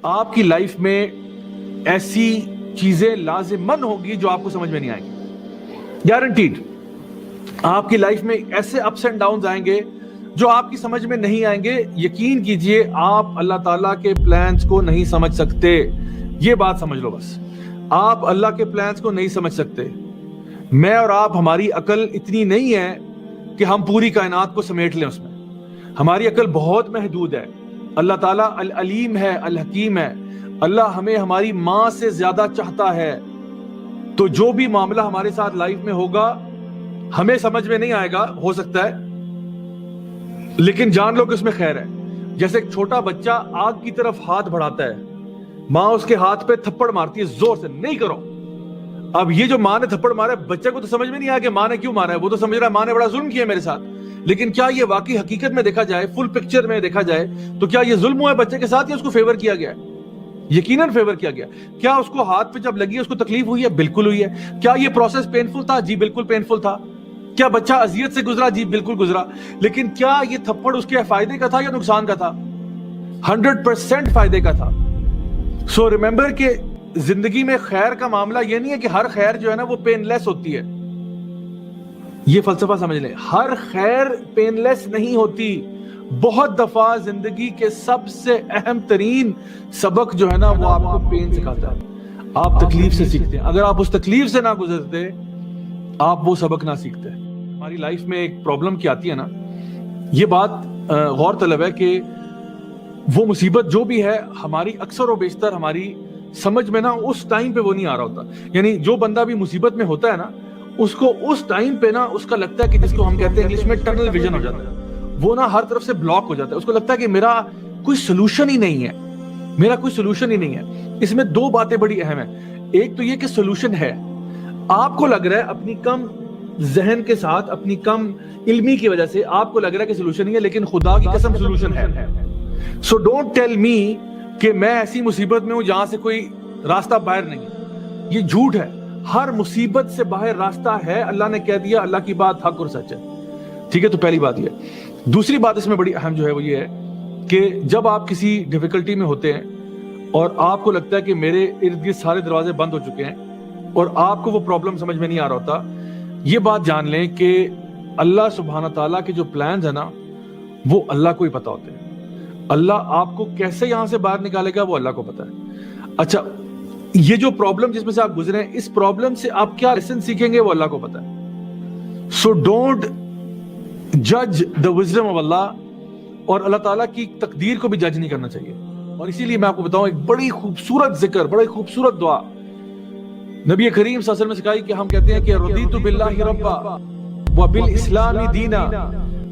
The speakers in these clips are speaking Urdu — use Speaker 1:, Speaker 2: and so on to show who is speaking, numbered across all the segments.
Speaker 1: آپ کی لائف میں ایسی چیزیں لازمن ہوگی جو آپ کو سمجھ میں نہیں آئیں گی، گارنٹیڈ۔ آپ کی لائف میں ایسے اپس اینڈ ڈاؤنز آئیں گے جو آپ کی سمجھ میں نہیں آئیں گے۔ یقین کیجئے آپ اللہ تعالیٰ کے پلانز کو نہیں سمجھ سکتے، یہ بات سمجھ لو بس، آپ اللہ کے پلانز کو نہیں سمجھ سکتے۔ میں اور آپ، ہماری عقل اتنی نہیں ہے کہ ہم پوری کائنات کو سمیٹ لیں، اس میں ہماری عقل بہت محدود ہے۔ اللہ تعالیٰ العلیم ہے، الحکیم ہے۔ اللہ ہمیں ہماری ماں سے زیادہ چاہتا ہے، تو جو بھی معاملہ ہمارے ساتھ لائف میں ہوگا ہمیں سمجھ میں نہیں آئے گا، ہو سکتا ہے، لیکن جان لو کہ اس میں خیر ہے۔ جیسے ایک چھوٹا بچہ آگ کی طرف ہاتھ بڑھاتا ہے، ماں اس کے ہاتھ پہ تھپڑ مارتی ہے زور سے، نہیں کرو۔ اب یہ جو ماں نے تھپڑ مارا ہے، بچے کو تو سمجھ میں نہیں آیا کہ ماں نے کیوں مارا ہے، وہ تو سمجھ رہا ہے ماں نے بڑا ظلم کیا میرے ساتھ۔ لیکن کیا یہ واقعی حقیقت میں دیکھا جائے، فل پکچر میں دیکھا جائے، تو کیا یہ ظلم ہوا ہے بچے کے ساتھ یا اس کو فیور کیا گیا ہے؟ یقیناً فیور کیا گیا۔ کیا اس کو ہاتھ پہ جب لگی ہے اس کو تکلیف ہوئی ہے؟ بالکل ہوئی ہے۔ کیا یہ پروسیس پینفل تھا؟ جی بالکل پینفل تھا۔ کیا بچہ اذیت سے گزرا؟ جی بالکل گزرا۔ لیکن کیا یہ تھپڑ اس کے فائدے کا تھا یا نقصان کا تھا؟ 100% فائدے کا تھا۔ سو ریممبر کہ زندگی میں خیر کا معاملہ یہ نہیں ہے کہ ہر خیر جو ہے نا وہ پین لیس ہوتی ہے، یہ فلسفہ سمجھ لیں، ہر خیر پین لیس نہیں ہوتی۔ بہت دفعہ زندگی کے سب سے اہم ترین سبق جو ہے نا وہ آپ کو پین سکھاتا ہے، آپ تکلیف سے سیکھتے ہیں۔ اگر آپ اس تکلیف سے نہ گزرتے آپ وہ سبق نہ سیکھتے۔ ہماری لائف میں ایک پرابلم کی آتی ہے نا، یہ بات غور طلب ہے کہ وہ مصیبت جو بھی ہے ہماری اکثر و بیشتر ہماری سمجھ میں نا اس ٹائم پہ وہ نہیں آ رہا ہوتا۔ یعنی جو بندہ بھی مصیبت میں ہوتا ہے نا، اس کو اس ٹائم پہ نا اس کا لگتا ہے کہ جس کو ہم کہتے ہیں انگلش میں ٹنل ویژن ہو جاتا ہے، وہ نا ہر طرف سے بلاک ہو جاتا ہے۔ اس کو لگتا ہے کہ میرا کوئی سلوشن ہی نہیں ہے، میرا کوئی سلوشن ہی نہیں ہے۔ اس میں دو باتیں بڑی اہم ہیں۔ ایک تو یہ کہ سلوشن ہے، آپ کو لگ رہا ہے اپنی کم ذہن کے ساتھ، اپنی کم علمی کی وجہ سے آپ کو لگ رہا ہے کہ سلوشن ہی ہے، لیکن خدا کی قسم سلوشن ہے۔ سو ڈونٹ ٹیل می کہ میں ایسی مصیبت میں ہوں جہاں سے کوئی راستہ باہر نہیں ہے، یہ جھوٹ ہے۔ ہر مصیبت سے باہر راستہ ہے، اللہ نے کہہ دیا، اللہ کی بات حق اور سچ ہے، ٹھیک ہے؟ تو پہلی بات یہ۔ دوسری بات اس میں بڑی اہم جو ہے وہ یہ ہے کہ جب آپ کسی ڈیفیکلٹی میں ہوتے ہیں اور آپ کو لگتا ہے کہ میرے ارد گرد سارے دروازے بند ہو چکے ہیں اور آپ کو وہ پرابلم سمجھ میں نہیں آ رہا ہوتا، یہ بات جان لیں کہ اللہ سبحانہ تعالیٰ کے جو پلانز ہیں نا وہ اللہ کو ہی پتا ہوتے ہیں۔ اللہ آپ کو کیسے یہاں سے باہر نکالے گا وہ اللہ کو پتا ہے۔ اچھا، یہ جو پرابلم جس میں سے آپ گزرے ہیں، اس پرابلم سے آپ کیا لیسن سیکھیں گے وہ اللہ کو پتا ہے۔ سو ڈونٹ جج دا وزڈم آف اللہ، اور اللہ تعالیٰ کی تقدیر کو بھی جج نہیں کرنا چاہیے۔ اور اسی لیے میں آپ کو بتاؤں ایک بڑی خوبصورت ذکر، بڑی خوبصورت دعا نبی کریم صلی اللہ علیہ وسلم نے سکھائی کہ ہم کہتے ہیں کہ رضیت باللہ ربا وبالاسلام دینا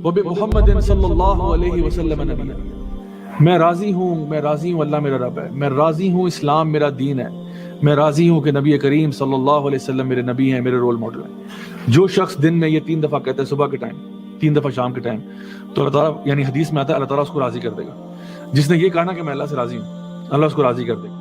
Speaker 1: وبمحمد صلی اللہ علیہ وسلم نبیا۔ میں راضی ہوں اللہ میرا رب ہے، میں راضی ہوں اسلام میرا دین ہے، میں راضی ہوں کہ نبی کریم صلی اللہ علیہ وسلم میرے نبی ہیں، میرے رول ماڈل ہیں۔ جو شخص دن میں یہ 3 دفعہ کہتا ہے، صبح کے ٹائم، 3 دفعہ شام کے ٹائم، تو اللہ تعالیٰ، یعنی حدیث میں آتا ہے اللہ تعالیٰ اس کو راضی کر دے گا۔ جس نے یہ کہا نا کہ میں اللہ سے راضی ہوں، اللہ اس کو راضی کر دے گا۔